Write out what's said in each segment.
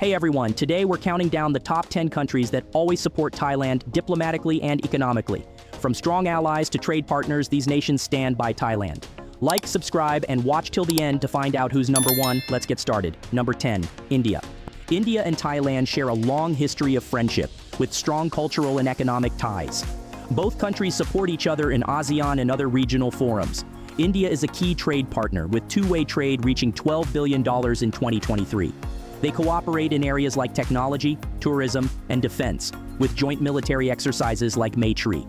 Hey everyone, today we're counting down the top 10 countries that always support Thailand diplomatically and economically. From strong allies to trade partners, these nations stand by Thailand. Like, subscribe, and watch till the end to find out who's number 1. Let's get started. Number 10, India. India and Thailand share a long history of friendship, with strong cultural and economic ties. Both countries support each other in ASEAN and other regional forums. India is a key trade partner, with two-way trade reaching $12 billion in 2023. They cooperate in areas like technology, tourism, and defense, with joint military exercises like Maitri.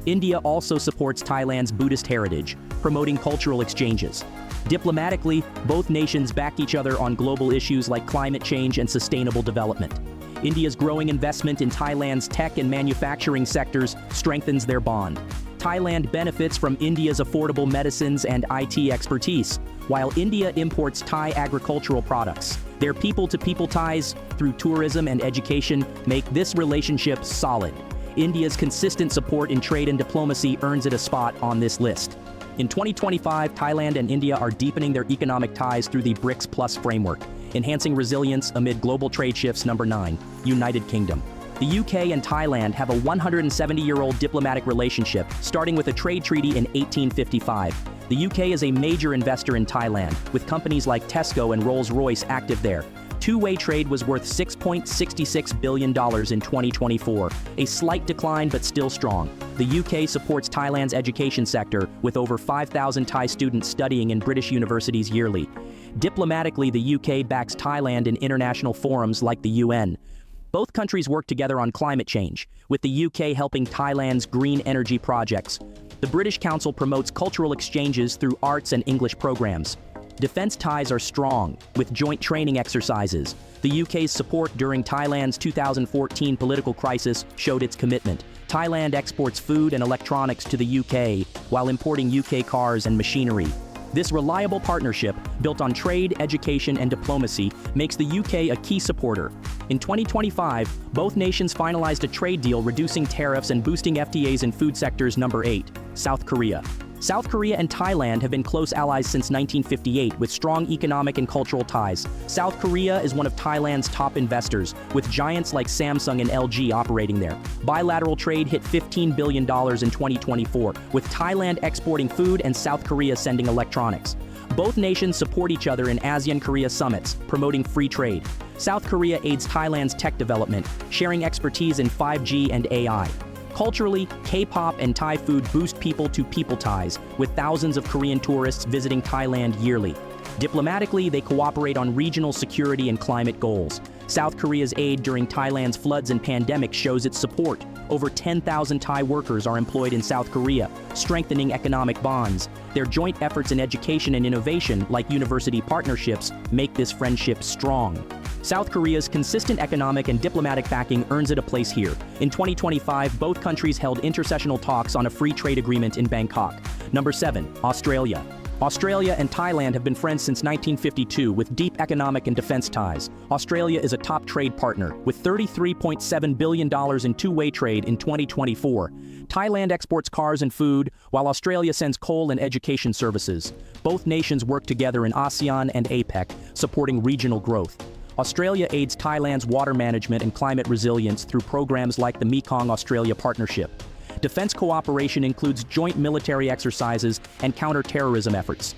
India also supports Thailand's Buddhist heritage, promoting cultural exchanges. Diplomatically, both nations back each other on global issues like climate change and sustainable development. India's growing investment in Thailand's tech and manufacturing sectors strengthens their bond. Thailand benefits from India's affordable medicines and IT expertise, while India imports Thai agricultural products. Their people-to-people ties through tourism and education make this relationship solid. India's consistent support in trade and diplomacy earns it a spot on this list. In 2025, Thailand and India are deepening their economic ties through the BRICS Plus framework, enhancing resilience amid global trade shifts. Number 9, United Kingdom. The UK and Thailand have a 170-year-old diplomatic relationship, starting with a trade treaty in 1855. The UK is a major investor in Thailand, with companies like Tesco and Rolls-Royce active there. Two-way trade was worth $6.66 billion in 2024, a slight decline but still strong. The UK supports Thailand's education sector, with over 5,000 Thai students studying in British universities yearly. Diplomatically, the UK backs Thailand in international forums like the UN. Both countries work together on climate change, with the UK helping Thailand's green energy projects. The British Council promotes cultural exchanges through arts and English programs. Defense ties are strong, with joint training exercises. The UK's support during Thailand's 2014 political crisis showed its commitment. Thailand exports food and electronics to the UK, while importing UK cars and machinery. This reliable partnership, built on trade, education, and diplomacy, makes the UK a key supporter. In 2025, both nations finalized a trade deal reducing tariffs and boosting FTAs in food sectors. Number 8, South Korea. South Korea and Thailand have been close allies since 1958, with strong economic and cultural ties. South Korea is one of Thailand's top investors, with giants like Samsung and LG operating there. Bilateral trade hit $15 billion in 2024, with Thailand exporting food and South Korea sending electronics. Both nations support each other in ASEAN-Korea summits, promoting free trade. South Korea aids Thailand's tech development, sharing expertise in 5G and AI. Culturally, K-pop and Thai food boost people-to-people ties, with thousands of Korean tourists visiting Thailand yearly. Diplomatically, they cooperate on regional security and climate goals. South Korea's aid during Thailand's floods and pandemic shows its support. Over 10,000 Thai workers are employed in South Korea, strengthening economic bonds. Their joint efforts in education and innovation, like university partnerships, make this friendship strong. South Korea's consistent economic and diplomatic backing earns it a place here. In 2025, both countries held intersessional talks on a free trade agreement in Bangkok. Number 7, Australia. Australia and Thailand have been friends since 1952, with deep economic and defense ties. Australia is a top trade partner, with $33.7 billion in two-way trade in 2024. Thailand exports cars and food, while Australia sends coal and education services. Both nations work together in ASEAN and APEC, supporting regional growth. Australia aids Thailand's water management and climate resilience through programs like the Mekong-Australia Partnership. Defense cooperation includes joint military exercises and counter-terrorism efforts.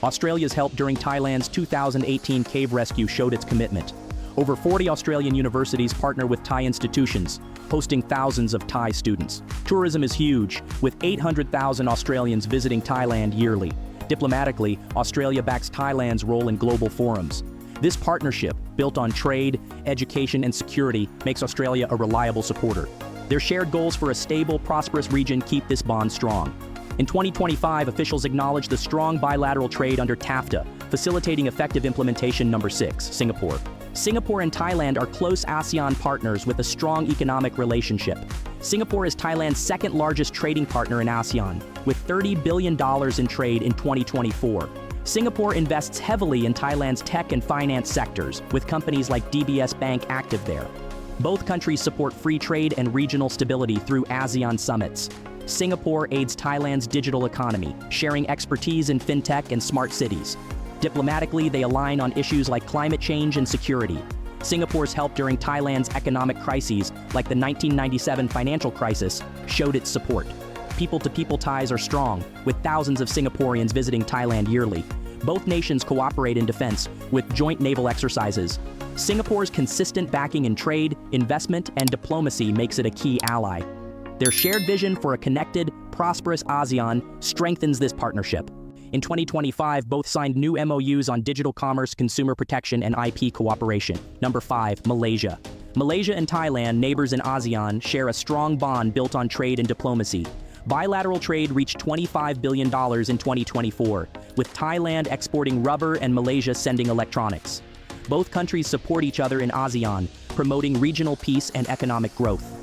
Australia's help during Thailand's 2018 cave rescue showed its commitment. Over 40 Australian universities partner with Thai institutions, hosting thousands of Thai students. Tourism is huge, with 800,000 Australians visiting Thailand yearly. Diplomatically, Australia backs Thailand's role in global forums. This partnership, built on trade, education, and security, makes Australia a reliable supporter. Their shared goals for a stable, prosperous region keep this bond strong. In 2025, officials acknowledged the strong bilateral trade under TAFTA, facilitating effective implementation. Number 6, Singapore. Singapore and Thailand are close ASEAN partners with a strong economic relationship. Singapore is Thailand's second-largest trading partner in ASEAN, with $30 billion in trade in 2024. Singapore invests heavily in Thailand's tech and finance sectors, with companies like DBS Bank active there. Both countries support free trade and regional stability through ASEAN summits. Singapore aids Thailand's digital economy, sharing expertise in fintech and smart cities. Diplomatically, they align on issues like climate change and security. Singapore's help during Thailand's economic crises, like the 1997 financial crisis, showed its support. People-to-people ties are strong, with thousands of Singaporeans visiting Thailand yearly. Both nations cooperate in defense, with joint naval exercises. Singapore's consistent backing in trade, investment, and diplomacy makes it a key ally. Their shared vision for a connected, prosperous ASEAN strengthens this partnership. In 2025, both signed new MOUs on digital commerce, consumer protection, and IP cooperation. Number 5, Malaysia. Malaysia and Thailand, neighbors in ASEAN, share a strong bond built on trade and diplomacy. Bilateral trade reached $25 billion in 2024, with Thailand exporting rubber and Malaysia sending electronics. Both countries support each other in ASEAN, promoting regional peace and economic growth.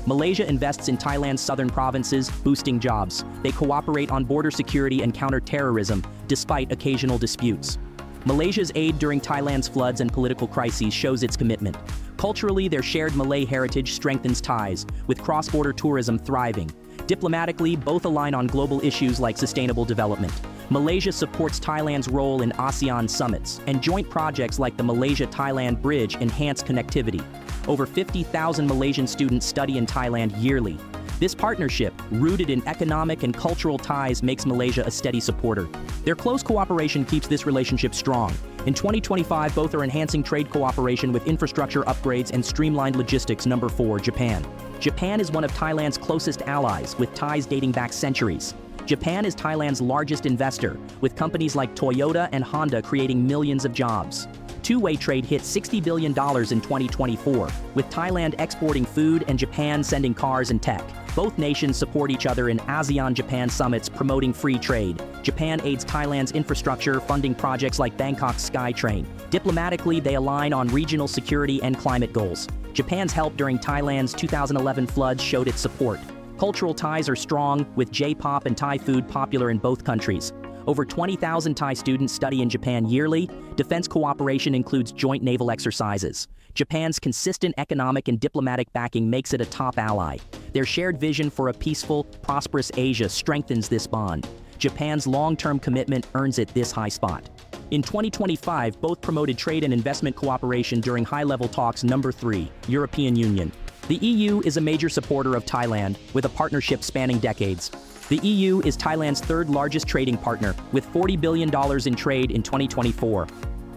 Malaysia invests in Thailand's southern provinces, boosting jobs. They cooperate on border security and counter-terrorism, despite occasional disputes. Malaysia's aid during Thailand's floods and political crises shows its commitment. Culturally, their shared Malay heritage strengthens ties, with cross-border tourism thriving. Diplomatically, both align on global issues like sustainable development. Malaysia supports Thailand's role in ASEAN summits, and joint projects like the Malaysia-Thailand Bridge enhance connectivity. Over 50,000 Malaysian students study in Thailand yearly. This partnership, rooted in economic and cultural ties, makes Malaysia a steady supporter. Their close cooperation keeps this relationship strong. In 2025, both are enhancing trade cooperation with infrastructure upgrades and streamlined logistics. Number 4, Japan. Japan is one of Thailand's closest allies, with ties dating back centuries. Japan is Thailand's largest investor, with companies like Toyota and Honda creating millions of jobs. Two-way trade hit $60 billion in 2024, with Thailand exporting food and Japan sending cars and tech. Both nations support each other in ASEAN-Japan summits promoting free trade. Japan aids Thailand's infrastructure, funding projects like Bangkok's SkyTrain. Diplomatically, they align on regional security and climate goals. Japan's help during Thailand's 2011 floods showed its support. Cultural ties are strong, with J-pop and Thai food popular in both countries. Over 20,000 Thai students study in Japan yearly. Defense cooperation includes joint naval exercises. Japan's consistent economic and diplomatic backing makes it a top ally. Their shared vision for a peaceful, prosperous Asia strengthens this bond. Japan's long-term commitment earns it this high spot. In 2025, both promoted trade and investment cooperation during high-level talks. Number 3, European Union. The EU is a major supporter of Thailand, with a partnership spanning decades. The EU is Thailand's third-largest trading partner, with $40 billion in trade in 2024.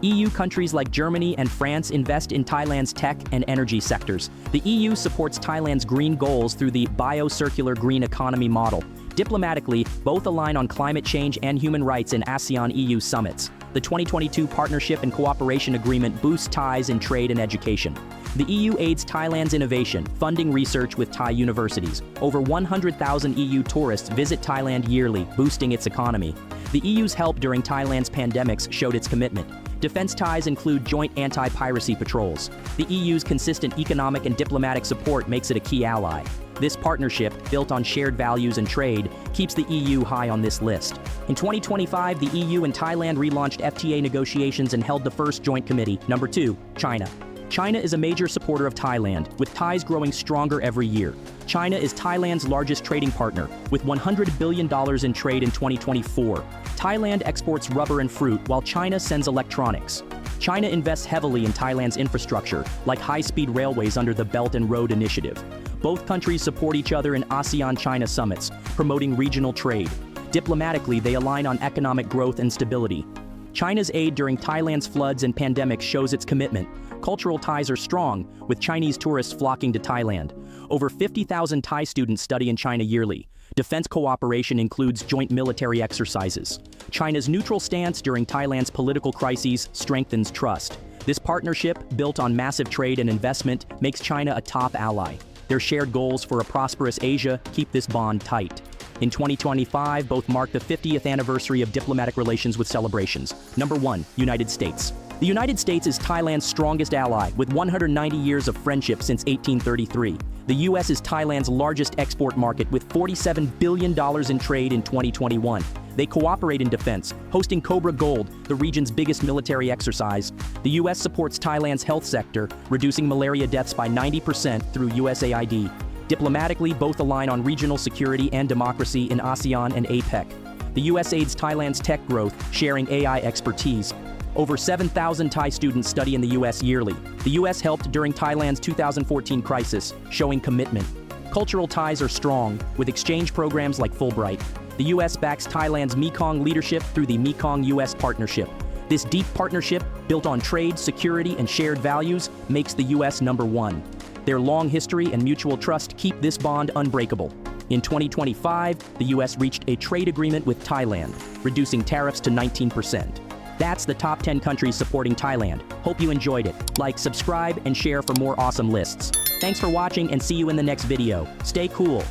EU countries like Germany and France invest in Thailand's tech and energy sectors. The EU supports Thailand's green goals through the bio-circular green economy model. Diplomatically, both align on climate change and human rights in ASEAN-EU summits. The 2022 Partnership and Cooperation Agreement boosts ties in trade and education. The EU aids Thailand's innovation, funding research with Thai universities. Over 100,000 EU tourists visit Thailand yearly, boosting its economy. The EU's help during Thailand's pandemics showed its commitment. Defense ties include joint anti-piracy patrols. The EU's consistent economic and diplomatic support makes it a key ally. This partnership, built on shared values and trade, keeps the EU high on this list. In 2025, the EU and Thailand relaunched FTA negotiations and held the first joint committee. Number 2, China. China is a major supporter of Thailand, with ties growing stronger every year. China is Thailand's largest trading partner, with $100 billion in trade in 2024. Thailand exports rubber and fruit, while China sends electronics. China invests heavily in Thailand's infrastructure, like high-speed railways under the Belt and Road Initiative. Both countries support each other in ASEAN-China summits, promoting regional trade. Diplomatically, they align on economic growth and stability. China's aid during Thailand's floods and pandemics shows its commitment. Cultural ties are strong, with Chinese tourists flocking to Thailand. Over 50,000 Thai students study in China yearly. Defense cooperation includes joint military exercises. China's neutral stance during Thailand's political crises strengthens trust. This partnership, built on massive trade and investment, makes China a top ally. Their shared goals for a prosperous Asia keep this bond tight. In 2025, both mark the 50th anniversary of diplomatic relations with celebrations. Number 1, United States. The United States is Thailand's strongest ally, with 190 years of friendship since 1833. The U.S. is Thailand's largest export market, with $47 billion in trade in 2021. They cooperate in defense, hosting Cobra Gold, the region's biggest military exercise. The U.S. supports Thailand's health sector, reducing malaria deaths by 90% through USAID. Diplomatically, both align on regional security and democracy in ASEAN and APEC. The U.S. aids Thailand's tech growth, sharing AI expertise. Over 7,000 Thai students study in the U.S. yearly. The U.S. helped during Thailand's 2014 crisis, showing commitment. Cultural ties are strong, with exchange programs like Fulbright. The U.S. backs Thailand's Mekong leadership through the Mekong-U.S. Partnership. This deep partnership, built on trade, security, and shared values, makes the U.S. number one. Their long history and mutual trust keep this bond unbreakable. In 2025, the U.S. reached a trade agreement with Thailand, reducing tariffs to 19%. That's the top 10 countries supporting Thailand. Hope you enjoyed it. Like, subscribe, and share for more awesome lists. Thanks for watching and see you in the next video. Stay cool.